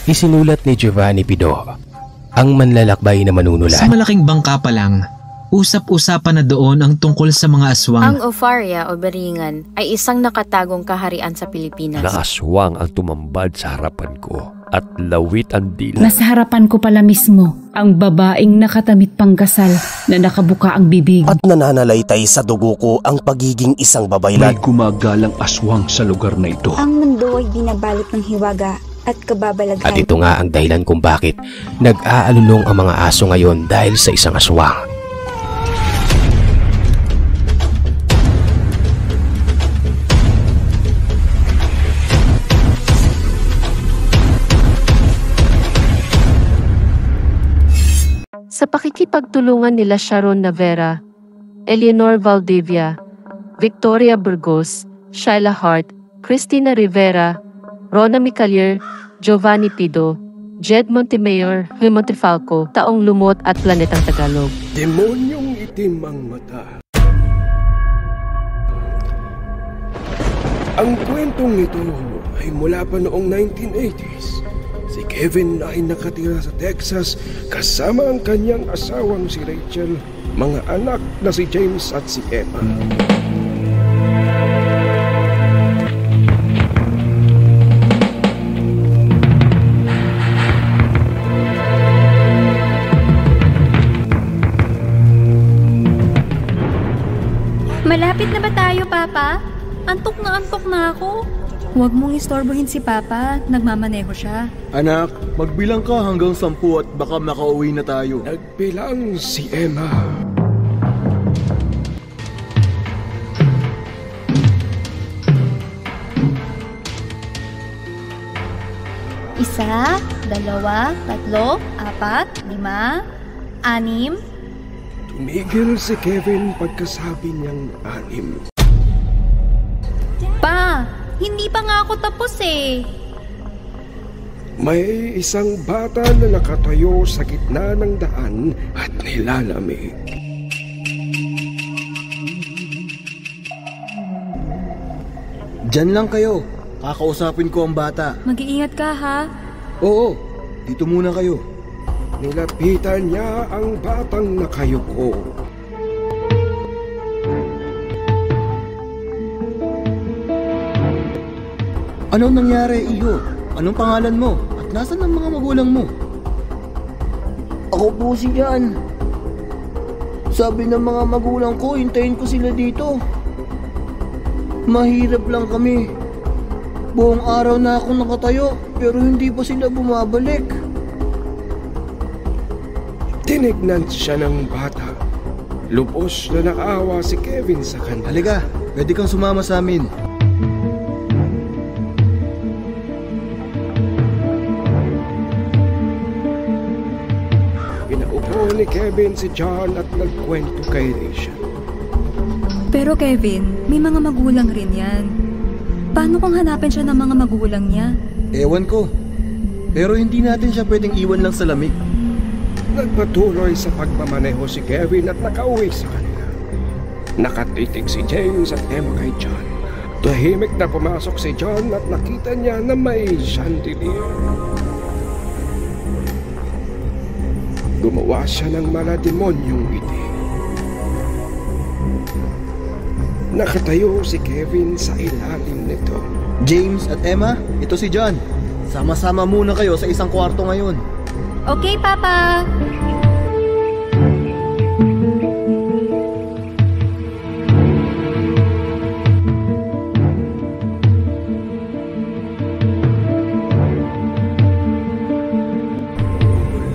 Isinulat ni Giovanni Pido, ang manlalakbay na manunulat. Sa malaking bangka pa lang, usap-usapan na doon ang tungkol sa mga aswang. Ang Ofaria o Beringan ay isang nakatagong kaharian sa Pilipinas. Na aswang ang tumambad sa harapan ko at lawit ang dila. Nasa harapan ko pala mismo ang babaeng nakatamit pang kasal na nakabuka ang bibig. At nananalaytay sa dugo ko ang pagiging isang babaylan. May gumagalang aswang sa lugar na ito. Ang mundo ay binabalot ng hiwaga at kababalaghan. At ito nga ang dahilan kung bakit nag-aalulong ang mga aso ngayon dahil sa isang aswang. Sa pakikipagtulungan nila Sharon Navera, Eleanor Valdivia, Victoria Burgos, Shyla Hart, Cristina Rivera, Rona Micalier, Giovanni Pido, Jed Montemayor, Huy Montefalco, Taong Lumot at Planetang Tagalog. Demonyong itim ang mata. Ang kwentong ito ay mula pa noong 1980s. Si Kevin ay nakatira sa Texas kasama ang kanyang asawang si Rachel, mga anak na si James at si Emma. Malapit na ba tayo, Papa? Antok na ako. Huwag mong istorbohin si Papa, nagmamaneho siya. Anak, magbilang ka hanggang 10 at baka makauwi na tayo. Nagbilang si Emma. Isa, 2, 3, 4, 5, 6. Tumigil si Kevin pagkasabi niyang 6. Pa! Hindi pa nga ako tapos eh. May isang bata na nakatayo sa gitna ng daan at nilalamig. Diyan lang kayo. Kakausapin ko ang bata. Mag-iingat ka ha? Oo, dito muna kayo. Nilapitan niya ang batang nakayuko. Anong nangyari, Iho? Anong pangalan mo? At nasan ang mga magulang mo? Ako po si Jan. Sabi ng mga magulang ko, hintayin ko sila dito. Mahirap lang kami. Buong araw na ako nakatayo, pero hindi pa sila bumabalik. Tinignan siya ng bata. Lubos na naawa si Kevin sa kanya. Halika, pwede kang sumama sa amin. Pinaupo ni Kevin si John at nagkwento kay Rachel. Pero Kevin, may mga magulang rin yan. Paano kung hanapin siya ng mga magulang niya? Ewan ko. Pero hindi natin siya pwedeng iwan lang sa lamig. Nagpatuloy sa pagmamaneho si Kevin at nakauwi sa kanila. Nakatitig si James at Emma kay John. Tahimik na pumasok si John at nakita niya na may chandelier. Gumawa siya ng malademonyong ngiti. Nakatayo si Kevin sa ilalim nito. James at Emma, ito si John. Sama-sama muna kayo sa isang kwarto ngayon. Okay, Papa.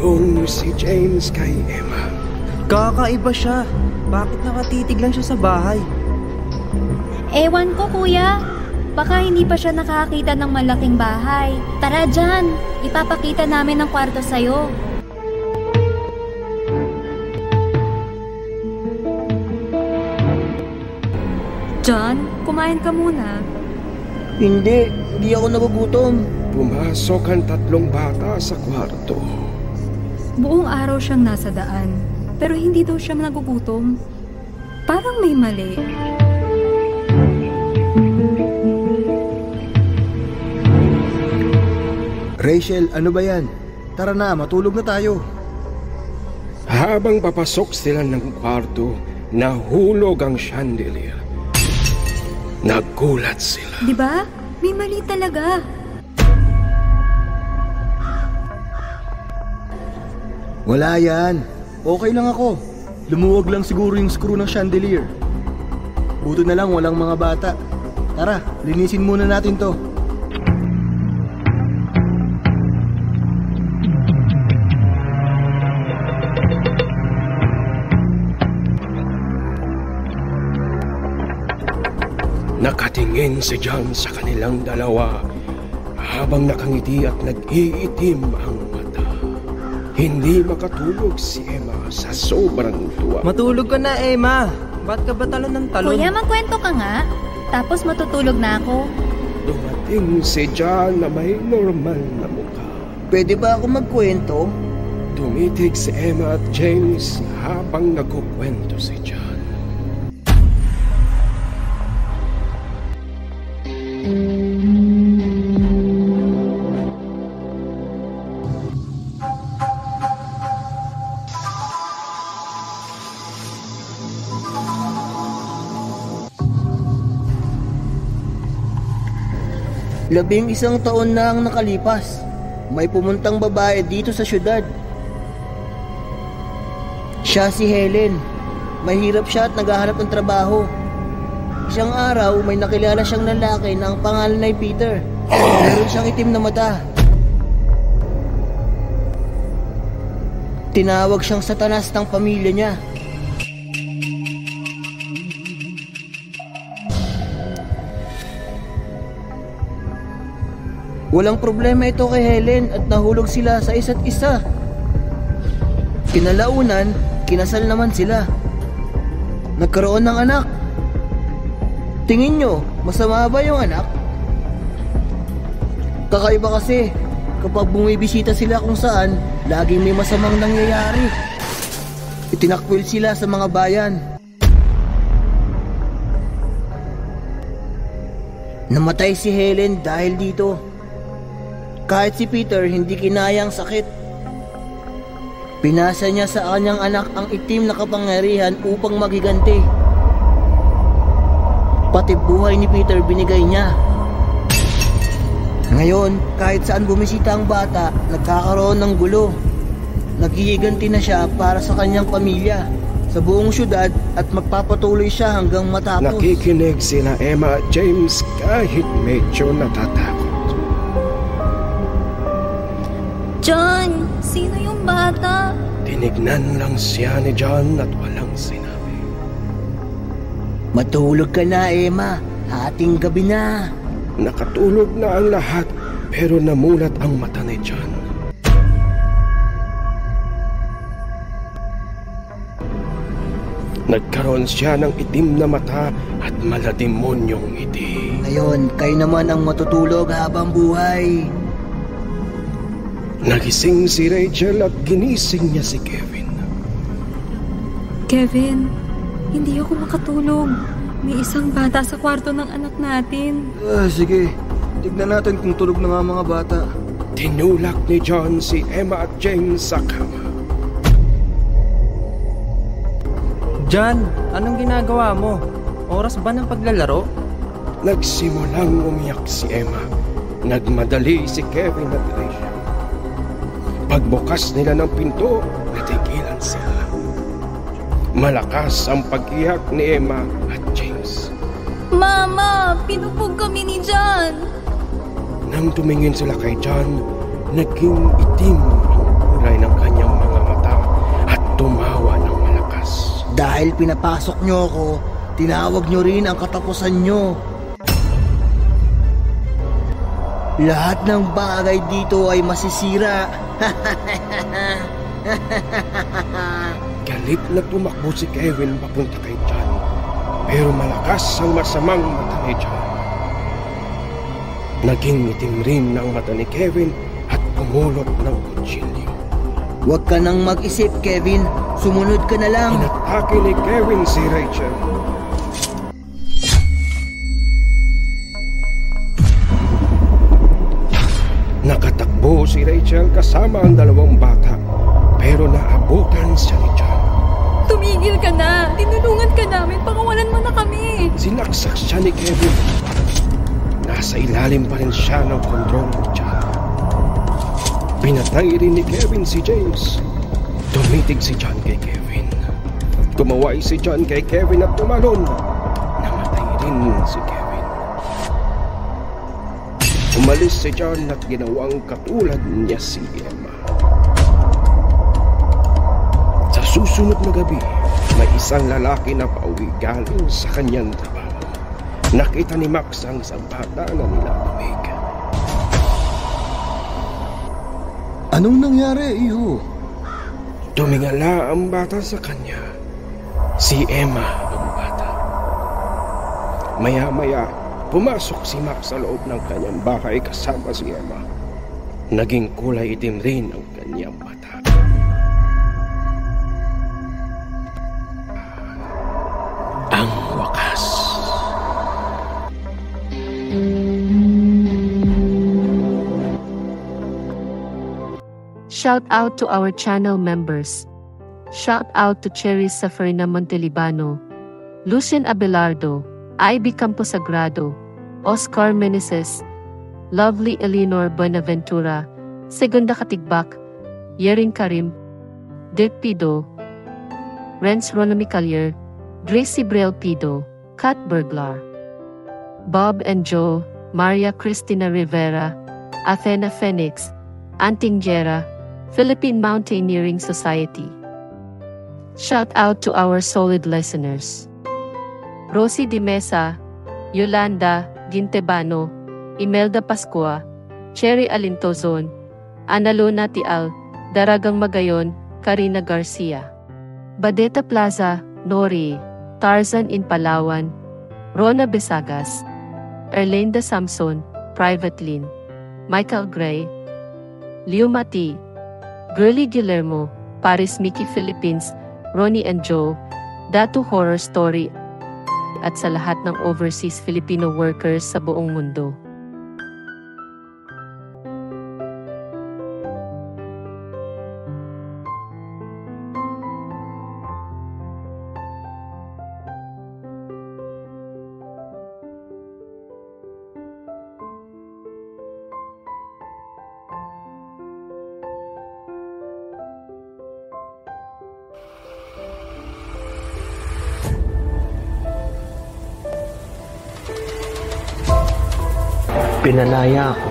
Umulong si James kay Emma. Kakaiba siya. Bakit nakatitig lang siya sa bahay? Ewan ko, Kuya. Baka hindi pa siya nakakita ng malaking bahay. Tara dyan, ipapakita namin ang kwarto sa'yo. John, kumain ka muna. Hindi ako nagugutom. Pumasok ang tatlong bata sa kwarto. Buong araw siyang nasa daan, pero hindi daw siya nagugutom. Parang may mali. Rachel, ano ba yan? Tara na, matulog na tayo. Habang papasok sila ng kwarto, nahulog ang chandelier. Nagulat sila. Di ba? May mali talaga. Wala yan. Okay lang ako. Lumuwag lang siguro yung screw ng chandelier. Buto na lang walang mga bata. Tara, linisin muna natin to. Nakatingin si John sa kanilang dalawa habang nakangiti at nag-iitim ang mata. Hindi makatulog si Emma sa sobrang tuwa. Matulog ka na, Emma. Ba't ka ba talon ng talon? Kuya, magkwento ka nga. Tapos matutulog na ako. Dumating si John na may normal na mukha. Pwede ba ako magkwento? Tumitig si Emma at James habang nagkukwento si John. Labing isang taon na ang nakalipas. May pumuntang babae dito sa syudad. Siya si Helen. Mahirap siya at naghahanap ng trabaho. Isang araw, may nakilala siyang lalaki na ang pangalan ay Peter. Meron siyang itim na mata. Tinawag siyang Satanas ng pamilya niya. Walang problema ito kay Helen at nahulog sila sa isa't isa. Kinalaunan, kinasal naman sila. Nagkaroon ng anak. Tingin nyo, masama ba yung anak? Kakaiba kasi, kapag bumibisita sila kung saan, laging may masamang nangyayari. Itinakwil sila sa mga bayan. Namatay si Helen dahil dito. Kahit si Peter hindi kinayang sakit. Pinasa niya sa kanyang anak ang itim na kapangyarihan upang maghiganti. Pati buhay ni Peter binigay niya. Ngayon, kahit saan bumisita ang bata, nagkakaroon ng gulo. Naghihiganti na siya para sa kanyang pamilya, sa buong syudad at magpapatuloy siya hanggang matapos. Nakikinig sila Emma at James kahit medyo natatakot. John, sino yung bata? Tinignan lang siya ni John at walang sinabi. Matulog ka na, Emma. Hating gabi na. Nakatulog na ang lahat pero namulat ang mata ni John. Nagkaroon siya ng itim na mata at malademonyong ngiti. Ngayon, kayo naman ang matutulog habang buhay. Nagising si Rachel at ginising niya si Kevin. Kevin, hindi ako makatulog. May isang bata sa kwarto ng anak natin. Sige, tignan natin kung tulog na nga mga bata. Tinulak ni John si Emma at James sa kama. John, anong ginagawa mo? Oras ba ng paglalaro? Nagsimulang umiyak si Emma. Nagmadali si Kevin at Rachel. Pagbukas nila ng pinto, natigilan sila. Malakas ang pag-iyak ni Emma at James. Mama, pinupog kami ni John. Nang tumingin sila kay John, naging itim ang kulay ng kanyang mga mata at tumawa ng malakas. Dahil pinapasok nyo ako, tinawag nyo rin ang katapusan nyo. Lahat ng bagay dito ay masisira. Galit na tumakbo si Kevin papunta kay John. Pero malakas ang masamang mata ni John. Naging itim rin ang mata ni Kevin at pumulot ng kutsilyo. Huwag ka nang mag-isip, Kevin. Sumunod ka na lang. Inatake ni Kevin si Rachel. Nakatakbo si Rachel kasama ang dalawang bata, pero naabutan siya ni John. Tumigil ka na! Tinulungan ka namin, pakawalan mo na kami! Sinaksak siya ni Kevin. Nasa ilalim pa rin siya ng kontrol ni John. Pinatay rin ni Kevin si James. Tumitig si John kay Kevin. Tumaway si John kay Kevin at tumalon. Namatay rin si Kevin. Umalis si John at ginawang katulad niya si Emma. Sa susunod na gabi, may isang lalaki na pauwi galing sa kanyang trabaho. Nakita ni Max ang isang bata na nilalamig. Anong nangyari, iho? Tumingala ang bata sa kanya. Si Emma ang bata. Maya-maya, pumasok si Max sa loob ng kanyang bahay kasama si Emma. Naging kulay itim rin ang kanyang mata. Ang wakas. Shout out to our channel members. Shout out to Cherry Saferna Montelibano, Lucien Abelardo, Ivy Camposagrado, Oscar Meneses, Lovely Eleanor Buenaventura, Segunda Katigbak, Yering Karim, Dirk Pido, Renz Ronami Callier, Gracie Brel Pido, Kat Burglar, Bob and Joe, Maria Cristina Rivera, Athena Phoenix, Anting Jera, Philippine Mountaineering Society. Shout out to our solid listeners. Rosie Di Mesa, Yolanda Gintebano, Imelda Pascua, Cherry Alintozon, Analona Tial, Daragang Magayon, Karina Garcia. Badeta Plaza, Nori, Tarzan in Palawan, Rona Besagas, Erlinda Samson, Private Lin, Michael Gray, Leo Mati, Girly Guillermo, Paris Mickey Philippines, Ronnie and Joe, Datu Horror Story, at sa lahat ng overseas Filipino workers sa buong mundo. Pinalaya ako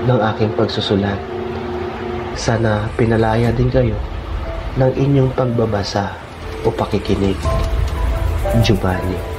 ng aking pagsusulat. Sana pinalaya din kayo ng inyong pagbabasa o pakikinig. Giovanni.